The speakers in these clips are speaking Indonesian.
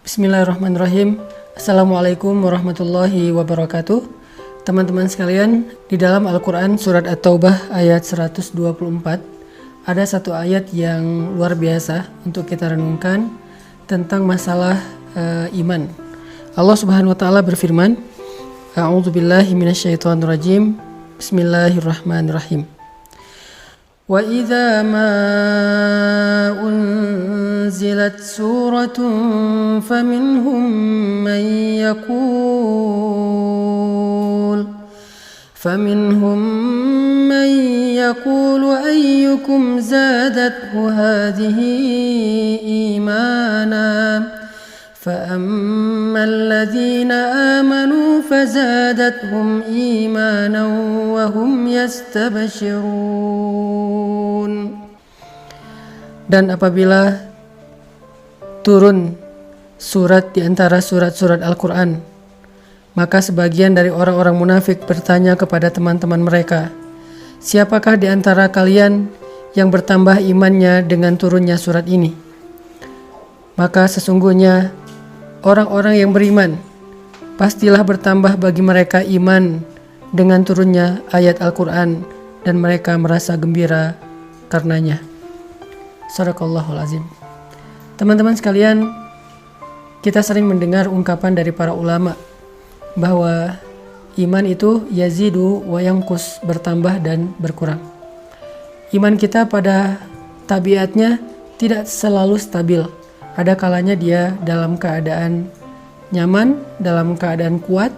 Bismillahirrahmanirrahim. Assalamualaikum warahmatullahi wabarakatuh. Teman-teman sekalian, di dalam Al-Quran surat At-Taubah ayat 124 ada satu ayat yang luar biasa untuk kita renungkan tentang masalah iman. Allah Subhanahu wa taala berfirman, A'udzubillahi minasyaitonirrajim. Bismillahirrahmanirrahim. Wa idza ma unzilat suratun faminhum man yaqulu ayyukum zadathu hadhihi imana فأما الذين آمنوا فزادتهم إيمانا وهم يستبشرون. Dan apabila turun surat di antara surat-surat Al-Quran, maka sebagian dari orang-orang munafik bertanya kepada teman-teman mereka, siapakah di antara kalian yang bertambah imannya dengan turunnya surat ini? Maka sesungguhnya orang-orang yang beriman pastilah bertambah bagi mereka iman dengan turunnya ayat Al-Quran dan mereka merasa gembira karenanya. Shadaqallahul azim. Teman-teman sekalian, kita sering mendengar ungkapan dari para ulama bahwa iman itu yazidu wa yanqus, bertambah dan berkurang. Iman kita pada tabiatnya tidak selalu stabil. Ada kalanya dia dalam keadaan nyaman, dalam keadaan kuat,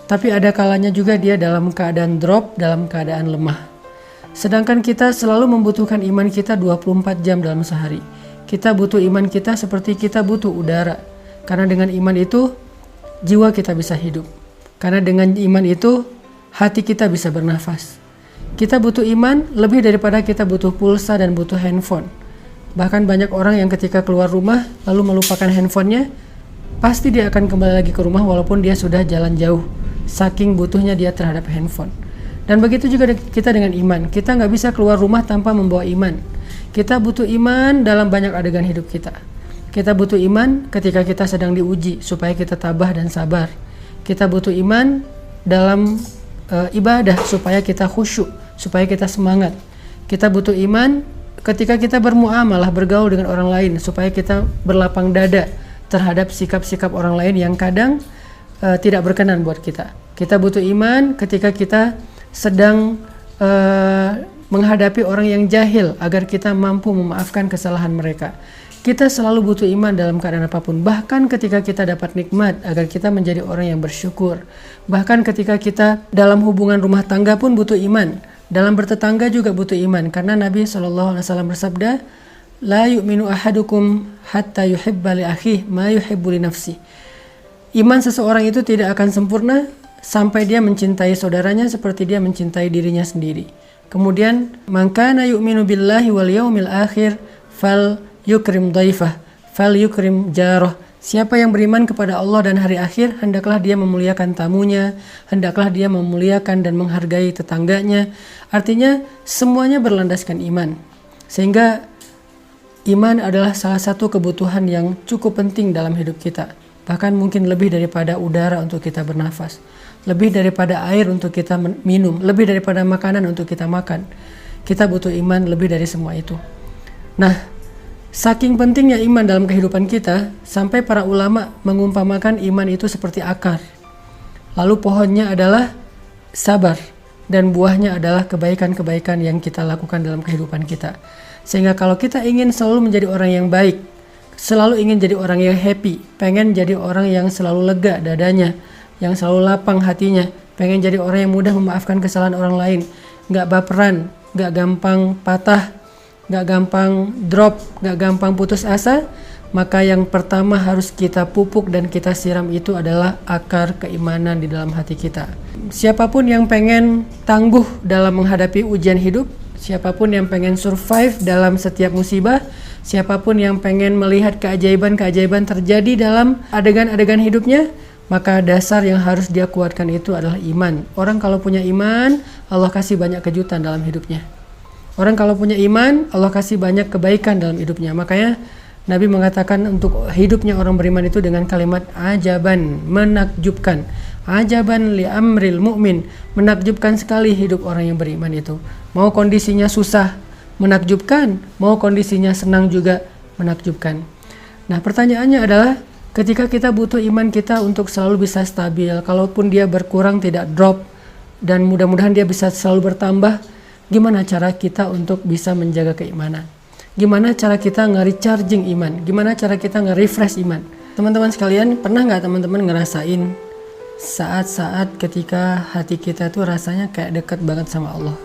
tapi ada kalanya juga dia dalam keadaan drop, dalam keadaan lemah. Sedangkan kita selalu membutuhkan iman kita 24 jam dalam sehari. Kita butuh iman kita seperti kita butuh udara. Karena dengan iman itu, jiwa kita bisa hidup. Karena dengan iman itu, hati kita bisa bernafas. Kita butuh iman lebih daripada kita butuh pulsa dan butuh handphone. Bahkan banyak orang yang ketika keluar rumah lalu melupakan handphonenya, pasti dia akan kembali lagi ke rumah walaupun dia sudah jalan jauh, saking butuhnya dia terhadap handphone. Dan begitu juga kita dengan iman. Kita nggak bisa keluar rumah tanpa membawa iman. Kita butuh iman dalam banyak adegan hidup kita. Kita butuh iman ketika kita sedang diuji supaya kita tabah dan sabar. Kita butuh iman dalam ibadah supaya kita khusyuk, supaya kita semangat. Kita butuh iman ketika kita bermuamalah, bergaul dengan orang lain supaya kita berlapang dada terhadap sikap-sikap orang lain yang kadang tidak berkenan buat kita. Kita butuh iman ketika kita sedang menghadapi orang yang jahil agar kita mampu memaafkan kesalahan mereka. Kita selalu butuh iman dalam keadaan apapun. Bahkan ketika kita dapat nikmat agar kita menjadi orang yang bersyukur. Bahkan ketika kita dalam hubungan rumah tangga pun butuh iman. Dalam bertetangga juga butuh iman, karena Nabi SAW bersabda, La yu'minu ahadukum hatta yuhibba li akhihi ma yuhibbu li nafsi. Iman seseorang itu tidak akan sempurna sampai dia mencintai saudaranya seperti dia mencintai dirinya sendiri. Kemudian, man kana yu'minu billahi wal yaumil akhir fal yukrim dhaifah, fal yukrim jarah. Siapa yang beriman kepada Allah dan hari akhir, hendaklah dia memuliakan tamunya, hendaklah dia memuliakan dan menghargai tetangganya. Artinya semuanya berlandaskan iman. Sehingga iman adalah salah satu kebutuhan yang cukup penting dalam hidup kita. Bahkan mungkin lebih daripada udara untuk kita bernafas, lebih daripada air untuk kita minum, lebih daripada makanan untuk kita makan. Kita butuh iman lebih dari semua itu. Nah, saking pentingnya iman dalam kehidupan kita, sampai para ulama mengumpamakan iman itu seperti akar. Lalu pohonnya adalah sabar, dan buahnya adalah kebaikan-kebaikan yang kita lakukan dalam kehidupan kita. Sehingga kalau kita ingin selalu menjadi orang yang baik, selalu ingin jadi orang yang happy, pengen jadi orang yang selalu lega dadanya, yang selalu lapang hatinya, pengen jadi orang yang mudah memaafkan kesalahan orang lain, gak baperan, gak gampang patah, gak gampang drop, gak gampang putus asa, maka yang pertama harus kita pupuk dan kita siram itu adalah akar keimanan di dalam hati kita. Siapapun yang pengen tangguh dalam menghadapi ujian hidup, siapapun yang pengen survive dalam setiap musibah, siapapun yang pengen melihat keajaiban-keajaiban terjadi dalam adegan-adegan hidupnya, maka dasar yang harus dia kuatkan itu adalah iman. Orang kalau punya iman, Allah kasih banyak kejutan dalam hidupnya. Orang kalau punya iman, Allah kasih banyak kebaikan dalam hidupnya. Makanya Nabi mengatakan untuk hidupnya orang beriman itu dengan kalimat ajaban, menakjubkan. Ajaban li amril mu'min, menakjubkan sekali hidup orang yang beriman itu. Mau kondisinya susah, menakjubkan. Mau kondisinya senang juga, menakjubkan. Nah, pertanyaannya adalah ketika kita butuh iman kita untuk selalu bisa stabil, kalaupun dia berkurang tidak drop, dan mudah-mudahan dia bisa selalu bertambah, gimana cara kita untuk bisa menjaga keimanan? Gimana cara kita nge-recharging iman? Gimana cara kita nge-refresh iman? Teman-teman sekalian, pernah nggak teman-teman ngerasain saat-saat ketika hati kita tuh rasanya kayak dekat banget sama Allah?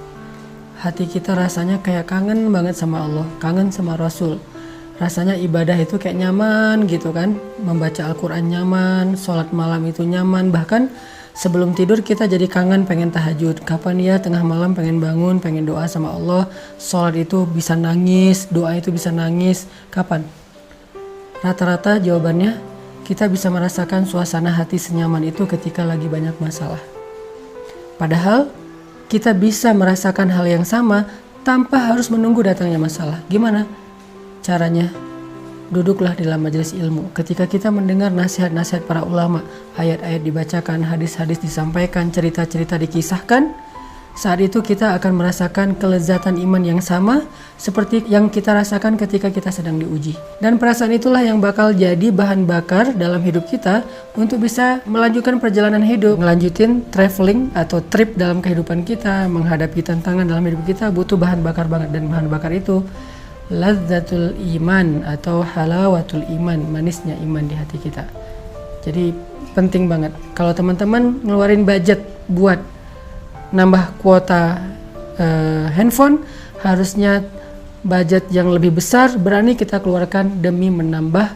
Hati kita rasanya kayak kangen banget sama Allah, kangen sama Rasul. Rasanya ibadah itu kayak nyaman gitu kan. Membaca Al-Quran nyaman, sholat malam itu nyaman. Bahkan sebelum tidur kita jadi kangen pengen tahajud. Kapan ya tengah malam pengen bangun, pengen doa sama Allah. Sholat itu bisa nangis, doa itu bisa nangis. Kapan? Rata-rata jawabannya kita bisa merasakan suasana hati senyaman itu ketika lagi banyak masalah. Padahal kita bisa merasakan hal yang sama tanpa harus menunggu datangnya masalah. Gimana caranya? Duduklah dalam majelis ilmu. Ketika kita mendengar nasihat-nasihat para ulama, ayat-ayat dibacakan, hadis-hadis disampaikan, cerita-cerita dikisahkan, saat itu kita akan merasakan kelezatan iman yang sama seperti yang kita rasakan ketika kita sedang diuji. Dan perasaan itulah yang bakal jadi bahan bakar dalam hidup kita untuk bisa melanjutkan perjalanan hidup, melanjutin traveling atau trip dalam kehidupan kita, menghadapi tantangan dalam hidup kita butuh bahan bakar banget. Dan bahan bakar itu lazzatul iman atau halawatul iman, manisnya iman di hati kita. Jadi penting banget kalau teman-teman ngeluarin budget buat nambah kuota handphone, harusnya budget yang lebih besar berani kita keluarkan demi menambah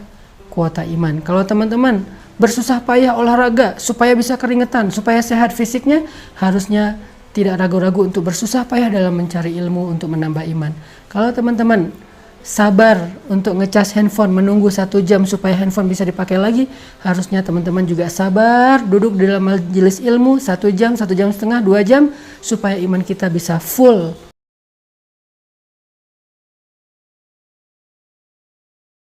kuota iman. Kalau teman-teman bersusah payah olahraga supaya bisa keringetan, supaya sehat fisiknya, harusnya tidak ragu-ragu untuk bersusah payah dalam mencari ilmu untuk menambah iman. Kalau teman-teman sabar untuk ngecas handphone, menunggu 1 jam supaya handphone bisa dipakai lagi, harusnya teman-teman juga sabar duduk di dalam majelis ilmu 1 jam, 1 jam setengah, 2 jam supaya iman kita bisa full